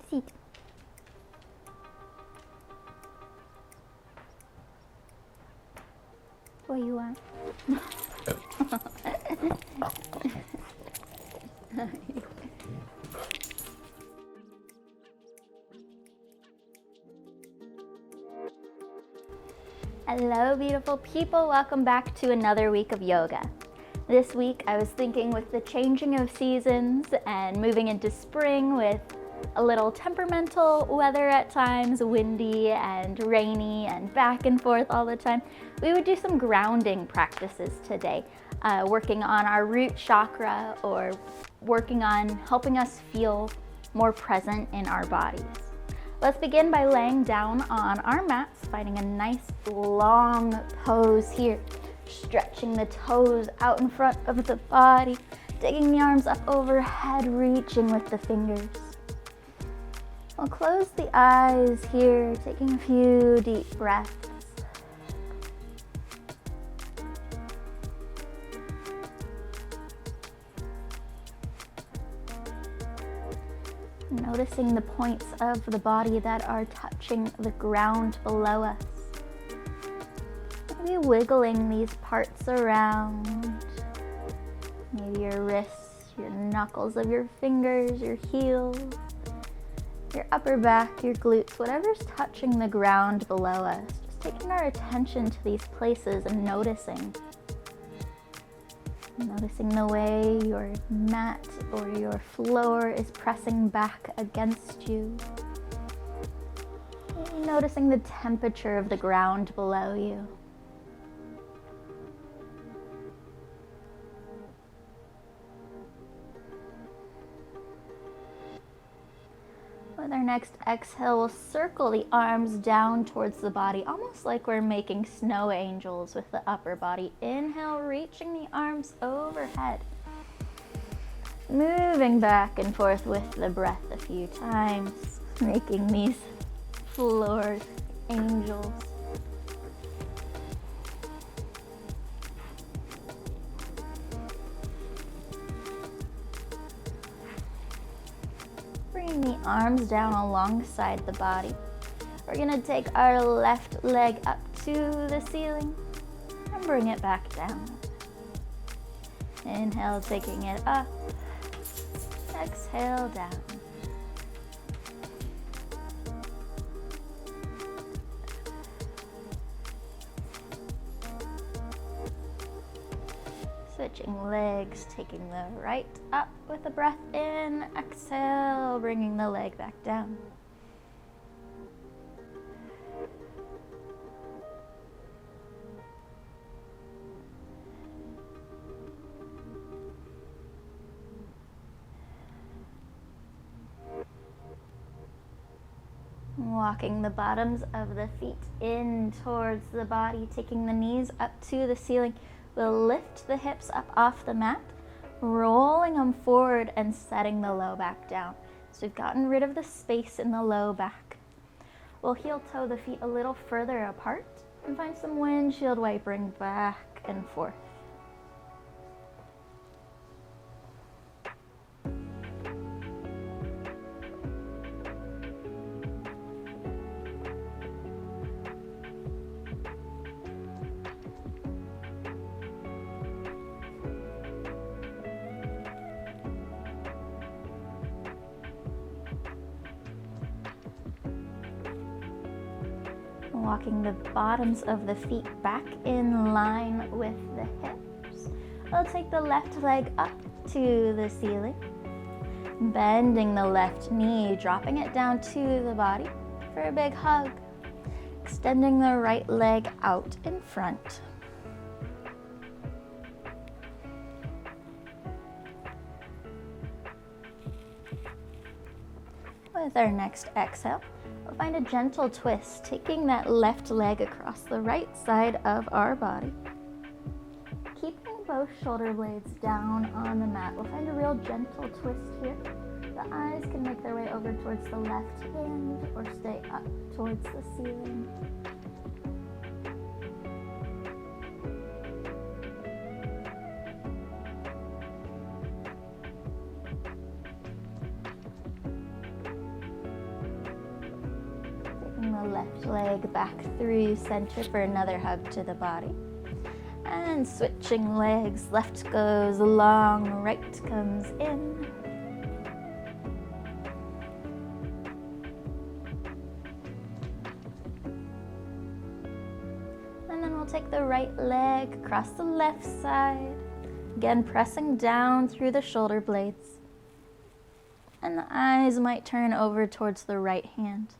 Sit. What do you want? Hello, beautiful people. Welcome back to another week of yoga. This week, I was thinking with the changing of seasons and moving into spring with a little temperamental weather at times, windy and rainy and back and forth all the time, we would do some grounding practices today, working on our root chakra or working on helping us feel more present in our bodies. Let's begin by laying down on our mats, finding a nice long pose here, stretching the toes out in front of the body, digging the arms up overhead, reaching with the fingers. We'll close the eyes here, taking a few deep breaths. Noticing the points of the body that are touching the ground below us. Maybe wiggling these parts around. Maybe your wrists, your knuckles of your fingers, your heels, your upper back, your glutes, whatever's touching the ground below us. Just taking our attention to these places and noticing. Noticing the way your mat or your floor is pressing back against you. Maybe noticing the temperature of the ground below you. With our next exhale, we'll circle the arms down towards the body, almost like we're making snow angels with the upper body. Inhale, reaching the arms overhead. Moving back and forth with the breath a few times, making these floor angels. Bringing the arms down alongside the body. We're gonna take our left leg up to the ceiling and bring it back down. Inhale, taking it up. Exhale, down. Switching legs, taking the right up with a breath in, exhale, bringing the leg back down. Walking the bottoms of the feet in towards the body, taking the knees up to the ceiling. We'll lift the hips up off the mat, rolling them forward and setting the low back down. So we've gotten rid of the space in the low back. We'll heel toe the feet a little further apart and find some windshield wipering back and forth. Walking the bottoms of the feet back in line with the hips. We'll take the left leg up to the ceiling, bending the left knee, dropping it down to the body for a big hug, extending the right leg out in front. With our next exhale, we'll find a gentle twist, taking that left leg across the right side of our body. Keeping both shoulder blades down on the mat, we'll find a real gentle twist here. The eyes can make their way over towards the left hand or stay up towards the ceiling. left leg back through center for another hug to the body. And switching legs, left goes long, right comes in. And then we'll take the right leg across the left side. Again, pressing down through the shoulder blades. And the eyes might turn over towards the right hand.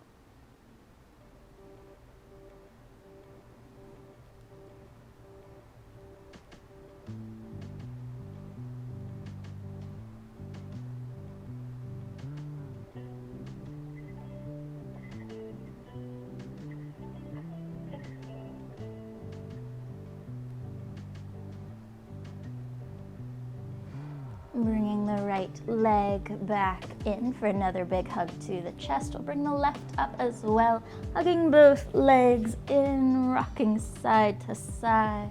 Bringing the right leg back in for another big hug to the chest. We'll bring the left up as well, hugging both legs in, rocking side to side.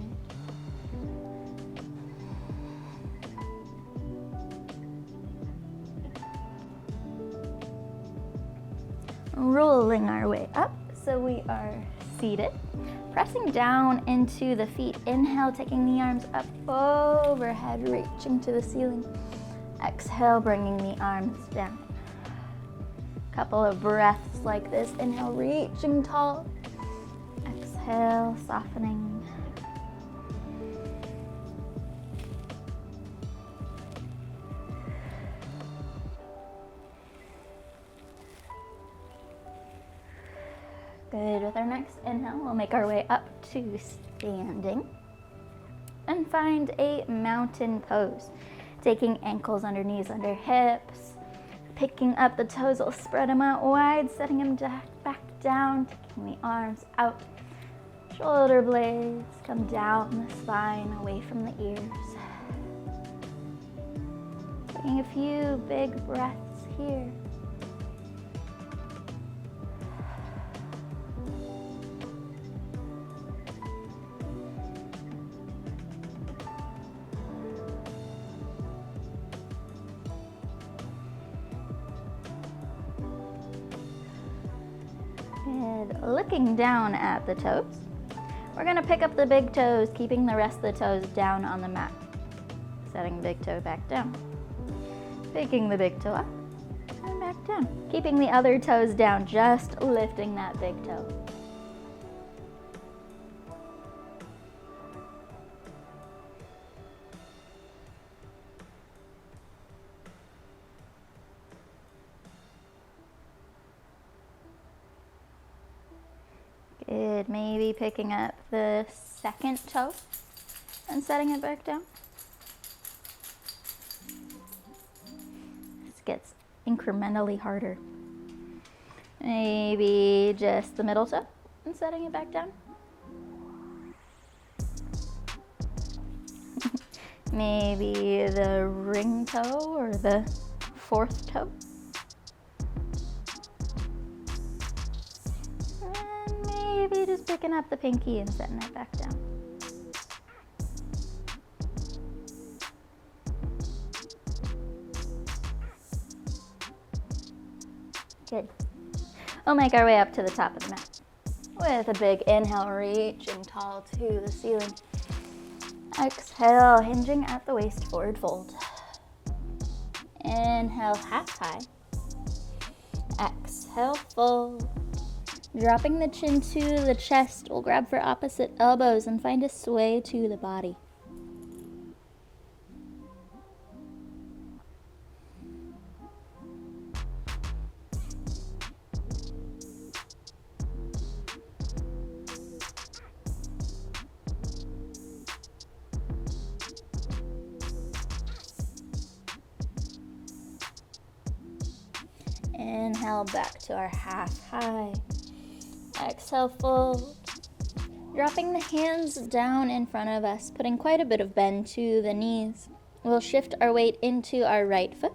Rolling our way up, so we are seated. Pressing down into the feet. Inhale, taking the arms up overhead, reaching to the ceiling. Exhale, bringing the arms down. Couple of breaths like this. Inhale, reaching tall. Exhale, softening. Good. With our next inhale, we'll make our way up to standing and find a mountain pose. Taking ankles under knees, under hips, picking up the toes, we'll spread them out wide, setting them back down, taking the arms out. Shoulder blades come down the spine, away from the ears. Taking a few big breaths here. Looking down at the toes, we're going to pick up the big toes, keeping the rest of the toes down on the mat. Setting the big toe back down. Picking the big toe up and back down. Keeping the other toes down, just lifting that big toe. Good. Maybe picking up the second toe and setting it back down. This gets incrementally harder. Maybe just the middle toe and setting it back down. Maybe the ring toe or the fourth toe. Maybe just picking up the pinky and setting it back down. Good. We'll make our way up to the top of the mat with a big inhale, reaching tall to the ceiling. Exhale, hinging at the waist, forward fold. Inhale, half high. Exhale, fold. Dropping the chin to the chest, we'll grab for opposite elbows and find a sway to the body. Inhale, back to our half high. Exhale, fold. Dropping the hands down in front of us, putting quite a bit of bend to the knees. We'll shift our weight into our right foot,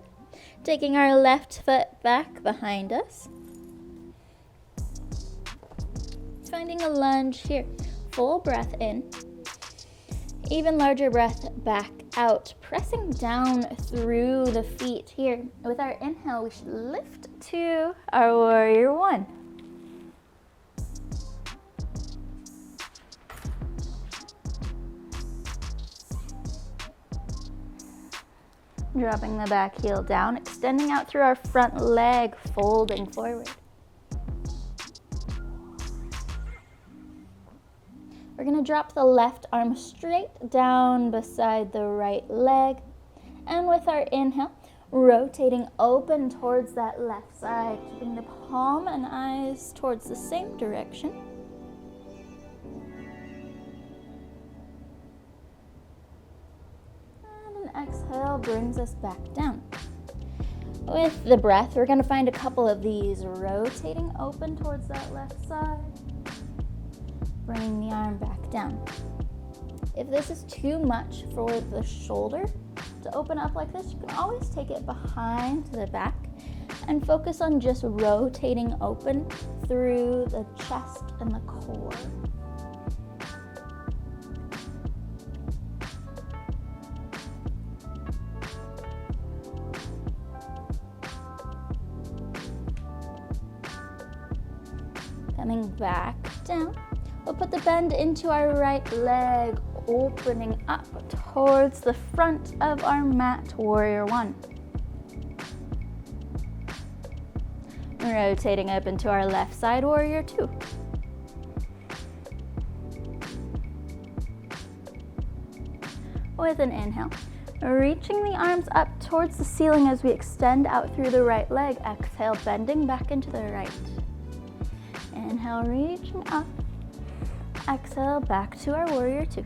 taking our left foot back behind us. Finding a lunge here. Full breath in. Even larger breath back out, pressing down through the feet here. With our inhale, we should lift to our warrior one. Dropping the back heel down, extending out through our front leg, folding forward. We're going to drop the left arm straight down beside the right leg. And with our inhale, rotating open towards that left side, keeping the palm and eyes towards the same direction. And an exhale brings us back down. With the breath, we're going to find a couple of these, rotating open towards that left side, bringing the arm back down. If this is too much for the shoulder to open up like this, you can always take it behind the back and focus on just rotating open through the chest and the core. Coming back down, we'll put the bend into our right leg, opening up towards the front of our mat, warrior one. Rotating up into our left side, warrior two. With an inhale, reaching the arms up towards the ceiling as we extend out through the right leg. Exhale, bending back into the right. Inhale, reaching up. Exhale, back to our warrior two.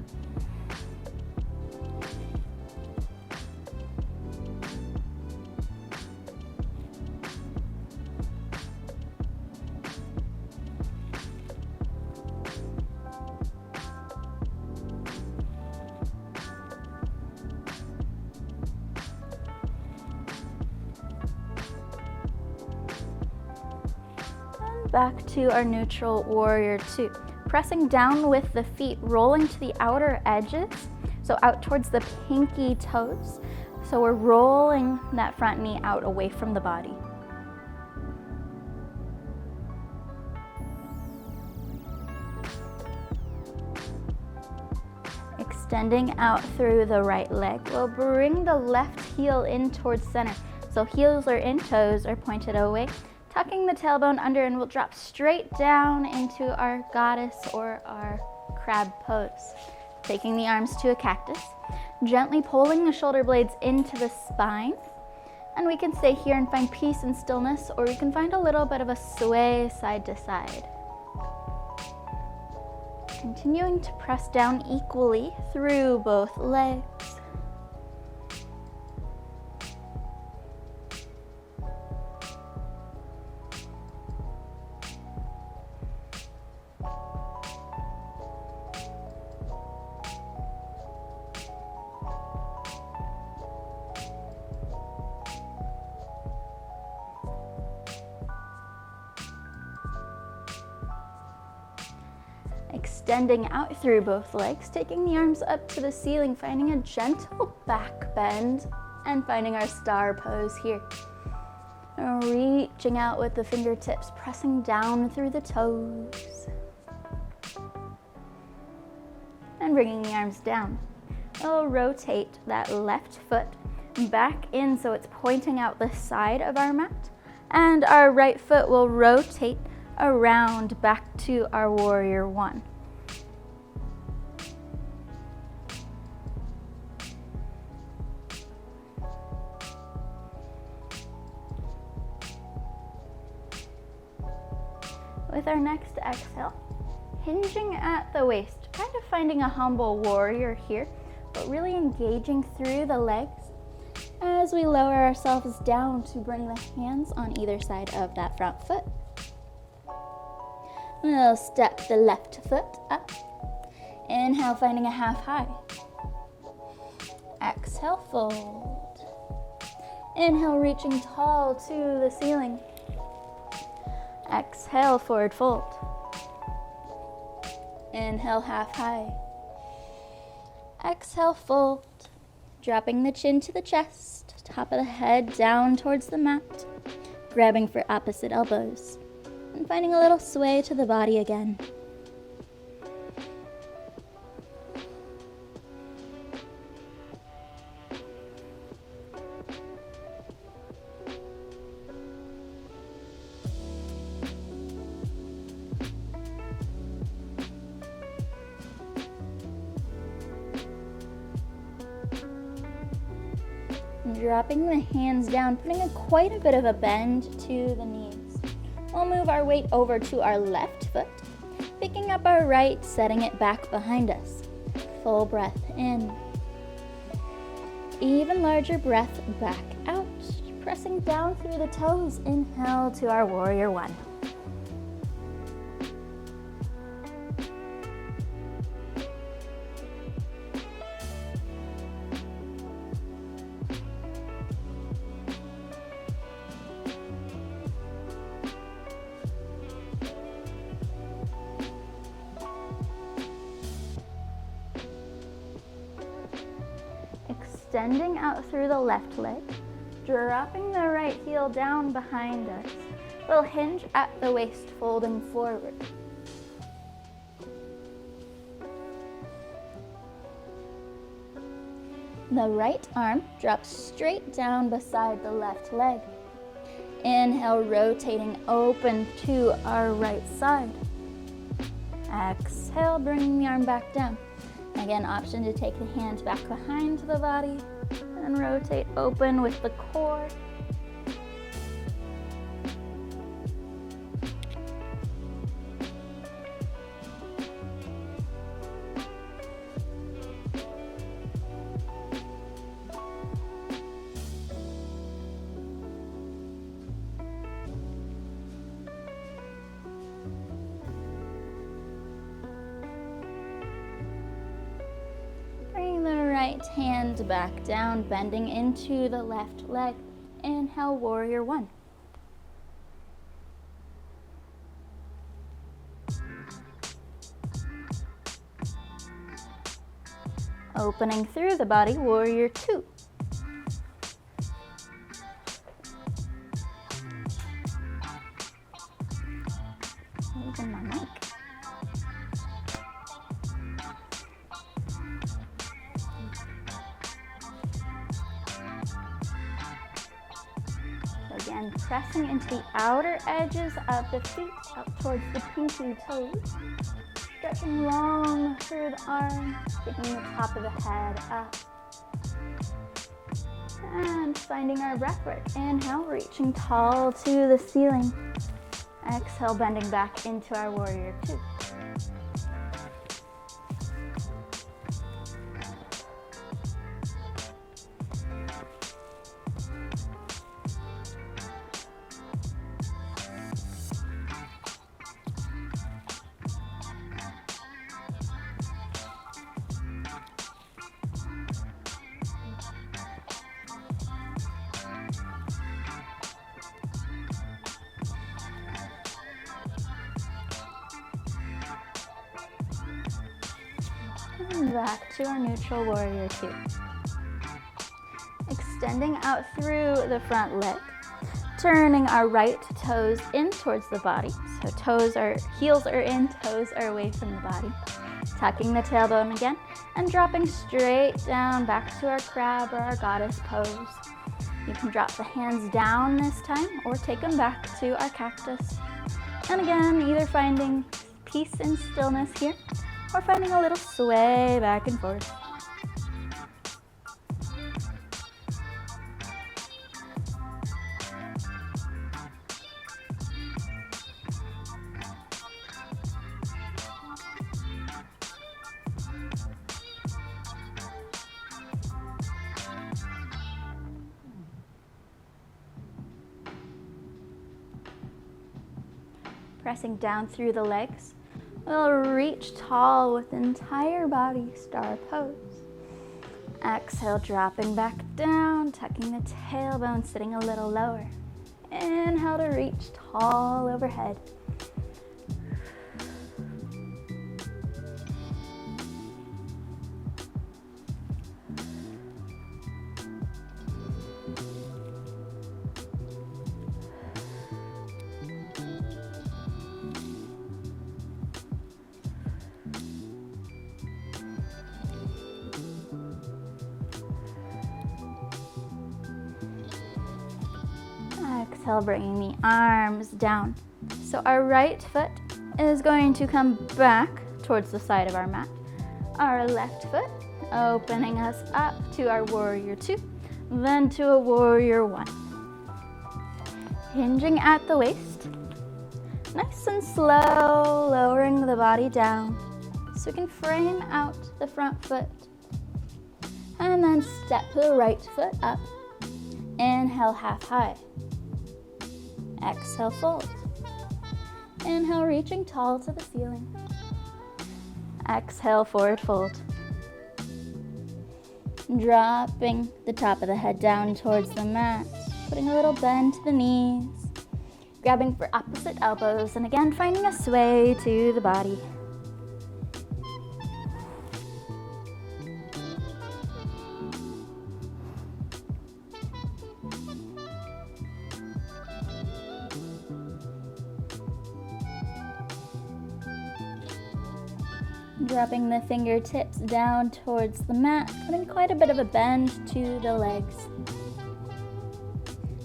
Back to our neutral warrior two. Pressing down with the feet, rolling to the outer edges, so out towards the pinky toes. So we're rolling that front knee out away from the body. Extending out through the right leg. We'll bring the left heel in towards center. So heels are in, toes are pointed away. Tucking the tailbone under, and we'll drop straight down into our goddess or our crab pose. Taking the arms to a cactus, gently pulling the shoulder blades into the spine. And we can stay here and find peace and stillness, or we can find a little bit of a sway side to side. Continuing to press down equally through both legs. Extending out through both legs, taking the arms up to the ceiling, finding a gentle back bend, and finding our star pose here. Reaching out with the fingertips, pressing down through the toes. And bringing the arms down. We'll rotate that left foot back in so it's pointing out the side of our mat. And our right foot will rotate around back to our warrior one. With our next exhale, hinging at the waist, kind of finding a humble warrior here, but really engaging through the legs as we lower ourselves down to bring the hands on either side of that front foot. We'll step the left foot up. Inhale, finding a half high. Exhale, fold. Inhale, reaching tall to the ceiling. Exhale, forward fold. Inhale, half high. Exhale, fold. Dropping the chin to the chest, top of the head down towards the mat. Grabbing for opposite elbows. And finding a little sway to the body again. dropping the hands down, putting quite a bit of a bend to the knees. We'll move our weight over to our left foot, picking up our right, setting it back behind us. Full breath in. Even larger breath back out, pressing down through the toes. Inhale to our warrior one. Extending out through the left leg, dropping the right heel down behind us. We'll hinge at the waist, folding forward. The right arm drops straight down beside the left leg. Inhale, rotating open to our right side. Exhale, bringing the arm back down. Again, option to take the hands back behind the body and rotate open with the core. Right hand back down, bending into the left leg. Inhale, warrior one. Opening through the body, warrior two. Even my mic. Again, pressing into the outer edges of the feet, up towards the pinky toes. Stretching long through the arms, taking the top of the head up. And finding our breath work. Inhale, reaching tall to the ceiling. Exhale, bending back into our warrior two. And back to our neutral warrior two. Extending out through the front leg, turning our right toes in towards the body. So heels are in, toes are away from the body. Tucking the tailbone again and dropping straight down back to our crab or our goddess pose. You can drop the hands down this time or take them back to our cactus. And again, either finding peace and stillness here or finding a little sway back and forth. Pressing down through the legs, we'll reach tall with entire body, star pose. Exhale, dropping back down, tucking the tailbone, sitting a little lower. Inhale to reach tall overhead. Exhale, bringing the arms down. So our right foot is going to come back towards the side of our mat. Our left foot opening us up to our warrior two. then to a warrior one. Hinging at the waist, nice and slow, lowering the body down so we can frame out the front foot. And then step the right foot up. Inhale, half high. Exhale, fold. Inhale, reaching tall to the ceiling. Exhale, forward fold. Dropping the top of the head down towards the mat, putting a little bend to the knees, grabbing for opposite elbows, and again finding a sway to the body. Dropping the fingertips down towards the mat, putting quite a bit of a bend to the legs.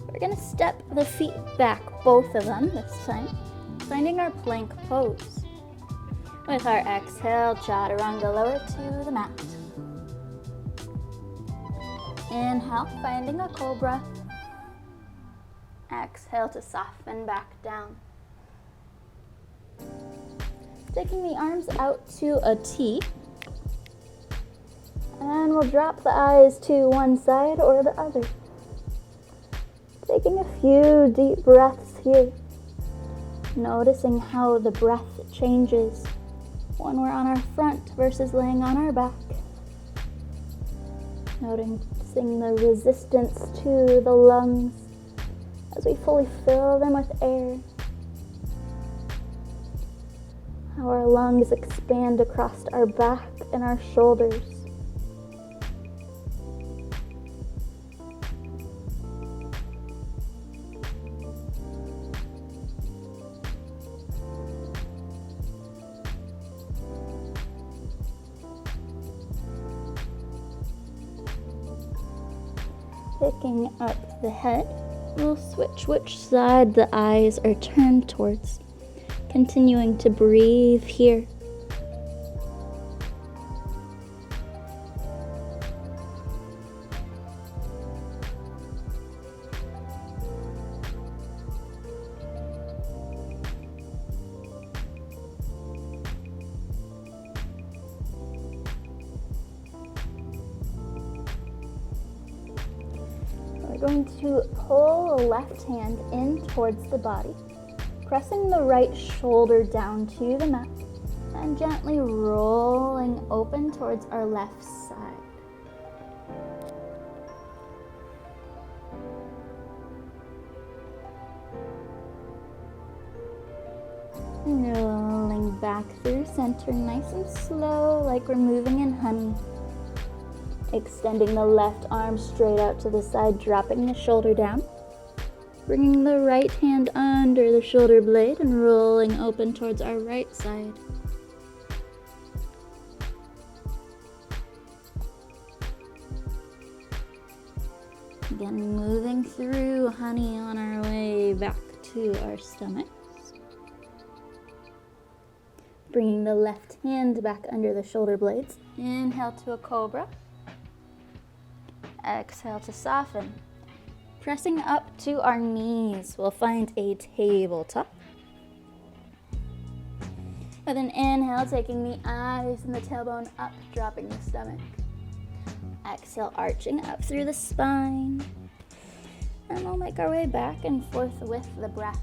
We're going to step the feet back, both of them this time, finding our plank pose. With our exhale, chaturanga lower to the mat. Inhale, finding a cobra. Exhale to soften back down. Taking the arms out to a T. And we'll drop the eyes to one side or the other. Taking a few deep breaths here. Noticing how the breath changes when we're on our front versus laying on our back. Noticing the resistance to the lungs as we fully fill them with air. How our lungs expand across our back and our shoulders. Picking up the head, we'll switch which side the eyes are turned towards. Continuing to breathe here. We're going to pull the left hand in towards the body, pressing the right shoulder down to the mat and gently rolling open towards our left side. Rolling back through center nice and slow, like we're moving in honey. Extending the left arm straight out to the side, dropping the shoulder down. Bringing the right hand under the shoulder blade and rolling open towards our right side. Again, moving through honey on our way back to our stomachs. Bringing the left hand back under the shoulder blades. Inhale to a cobra. Exhale to soften. Pressing up to our knees, we'll find a tabletop. With an inhale, taking the eyes and the tailbone up, dropping the stomach. Exhale, arching up through the spine. And we'll make our way back and forth with the breath.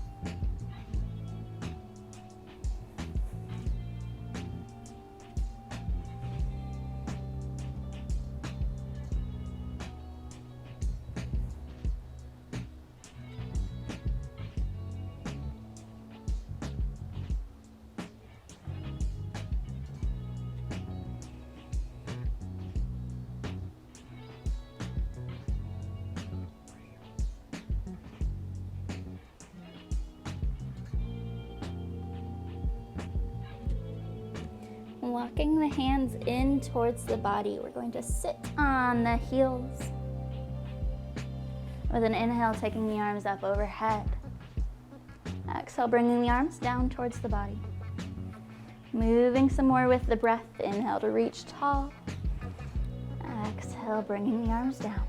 Walking the hands in towards the body, we're going to sit on the heels. With an inhale, taking the arms up overhead. Exhale, bringing the arms down towards the body. Moving some more with the breath. Inhale to reach tall. Exhale, bringing the arms down.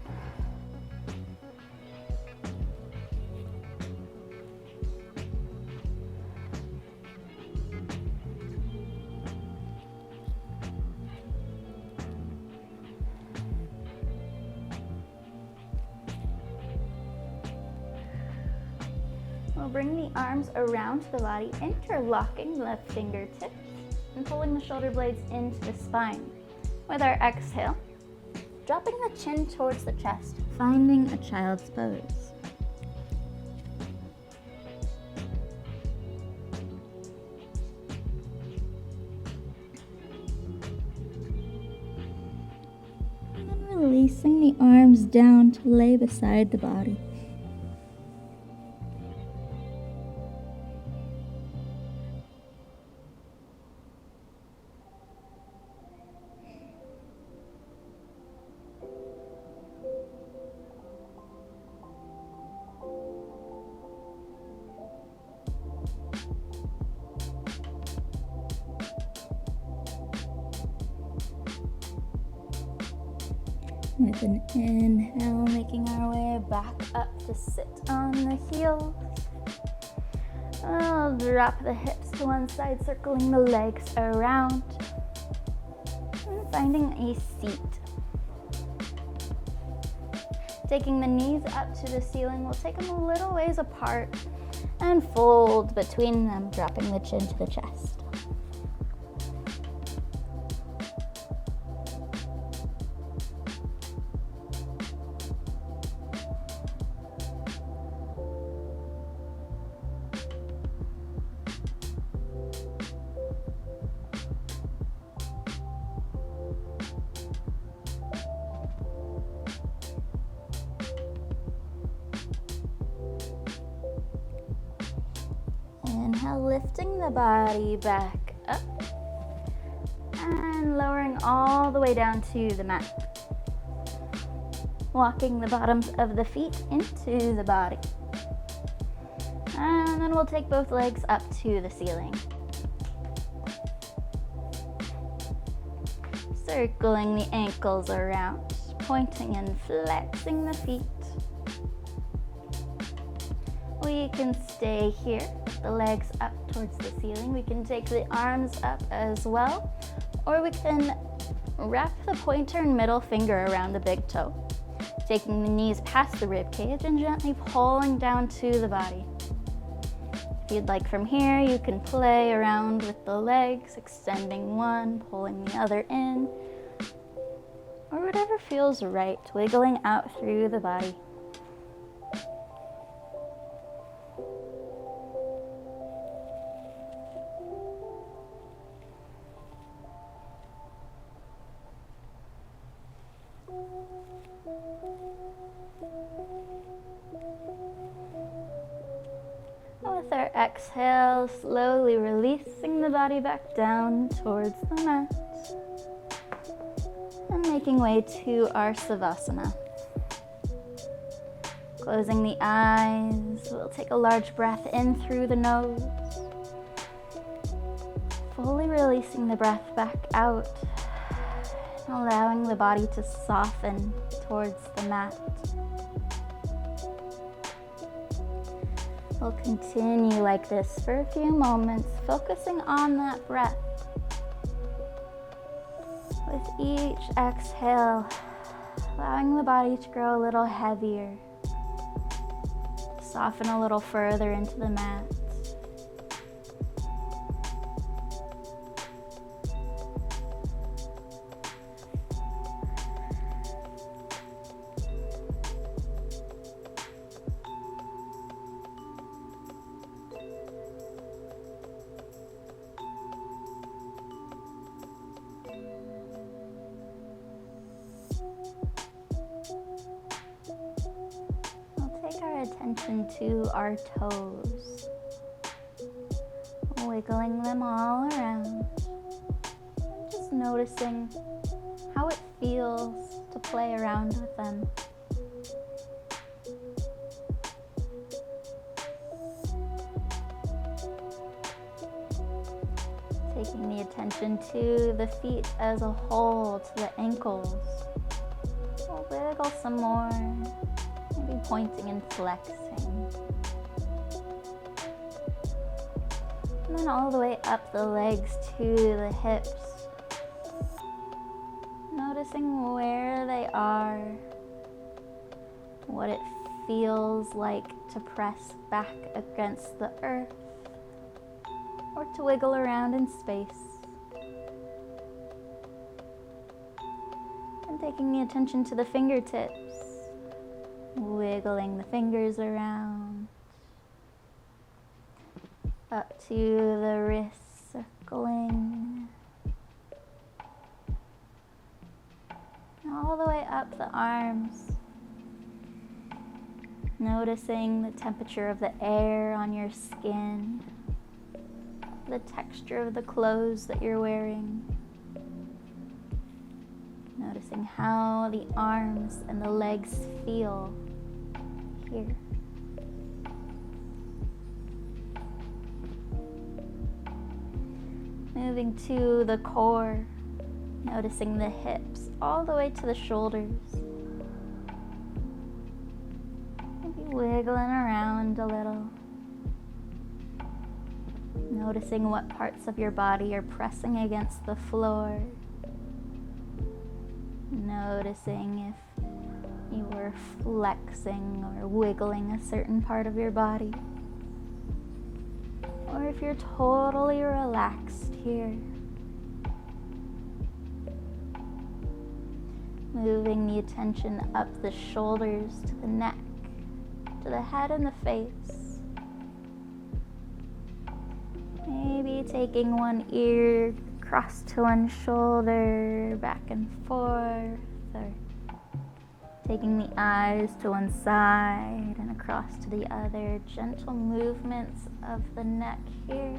We'll bring the arms around the body, interlocking the fingertips and pulling the shoulder blades into the spine. With our exhale, dropping the chin towards the chest, finding a child's pose. And releasing the arms down to lay beside the body. With an inhale, making our way back up to sit on the heels. I'll drop the hips to one side, circling the legs around. And finding a seat. Taking the knees up to the ceiling, we'll take them a little ways apart and fold between them, dropping the chin to the chest. Inhale, lifting the body back up and lowering all the way down to the mat. Walking the bottoms of the feet into the body. And then we'll take both legs up to the ceiling. Circling the ankles around, pointing and flexing the feet. We can stay here with the legs up towards the ceiling. We can take the arms up as well, or we can wrap the pointer and middle finger around the big toe, taking the knees past the rib cage and gently pulling down to the body. If you'd like from here, you can play around with the legs, extending one, pulling the other in, or whatever feels right, wiggling out through the body. With our exhale, slowly releasing the body back down towards the mat and making way to our Savasana. Closing the eyes, we'll take a large breath in through the nose, fully releasing the breath back out, allowing the body to soften towards the mat. We'll continue like this for a few moments, focusing on that breath. With each exhale, allowing the body to grow a little heavier, soften a little further into the mat. Attention to our toes, wiggling them all around, just noticing how it feels to play around with them. Taking the attention to the feet as a whole, to the ankles. We'll wiggle some more. Maybe pointing and flexing. And then all the way up the legs to the hips. Noticing where they are, what it feels like to press back against the earth or to wiggle around in space. And taking the attention to the fingertips, wiggling the fingers around, up to the wrists, circling, all the way up the arms, noticing the temperature of the air on your skin, the texture of the clothes that you're wearing, noticing how the arms and the legs feel here. Moving to the core, noticing the hips all the way to the shoulders. Maybe wiggling around a little. Noticing what parts of your body are pressing against the floor. Noticing if you were flexing or wiggling a certain part of your body. Or if you're totally relaxed here. Moving the attention up the shoulders to the neck, to the head and the face. Maybe taking one ear across to one shoulder, back and forth, or taking the eyes to one side and across to the other. Gentle movements of the neck here.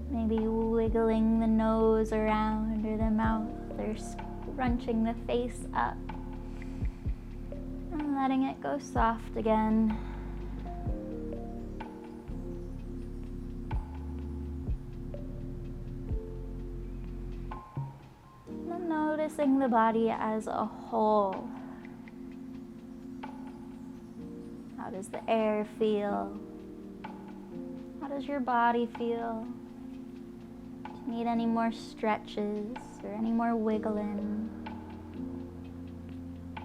Maybe wiggling the nose around or the mouth, or scrunching the face up and letting it go soft again. And noticing the body as a whole. How does the air feel? How does your body feel? Do you need any more stretches or any more wiggling?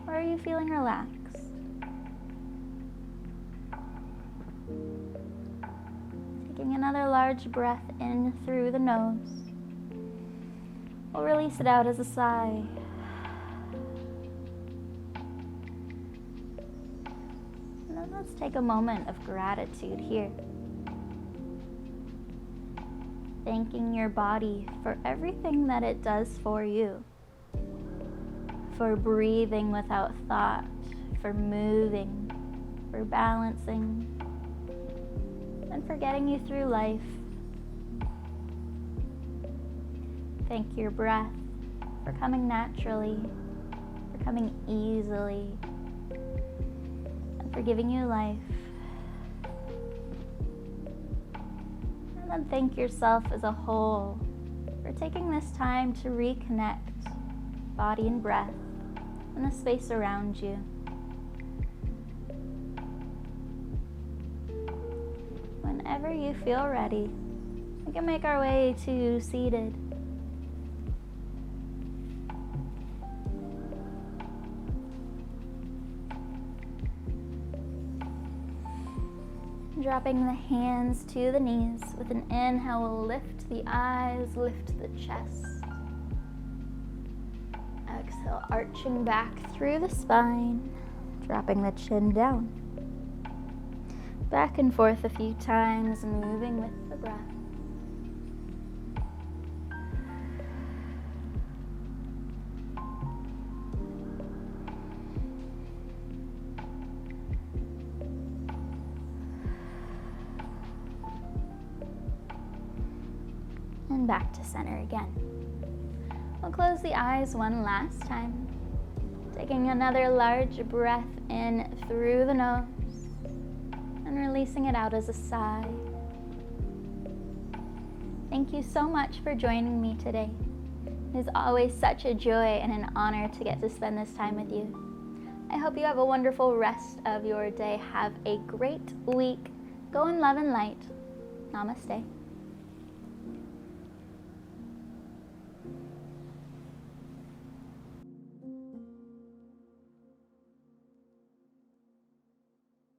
Or are you feeling relaxed? Taking another large breath in through the nose. We'll release it out as a sigh. And then let's take a moment of gratitude here. Thanking your body for everything that it does for you. For breathing without thought, for moving, for balancing, and for getting you through life. Thank your breath for coming naturally, for coming easily, and for giving you life. And then thank yourself as a whole for taking this time to reconnect body and breath and the space around you. Whenever you feel ready, we can make our way to seated. Dropping the hands to the knees. With an inhale, we'll lift the eyes, lift the chest. Exhale, arching back through the spine, dropping the chin down. Back and forth a few times, moving with the breath. And back to center again. We'll close the eyes one last time, taking another large breath in through the nose and releasing it out as a sigh. Thank you so much for joining me today. It is always such a joy and an honor to get to spend this time with you. I hope you have a wonderful rest of your day. Have a great week. Go in love and light. Namaste.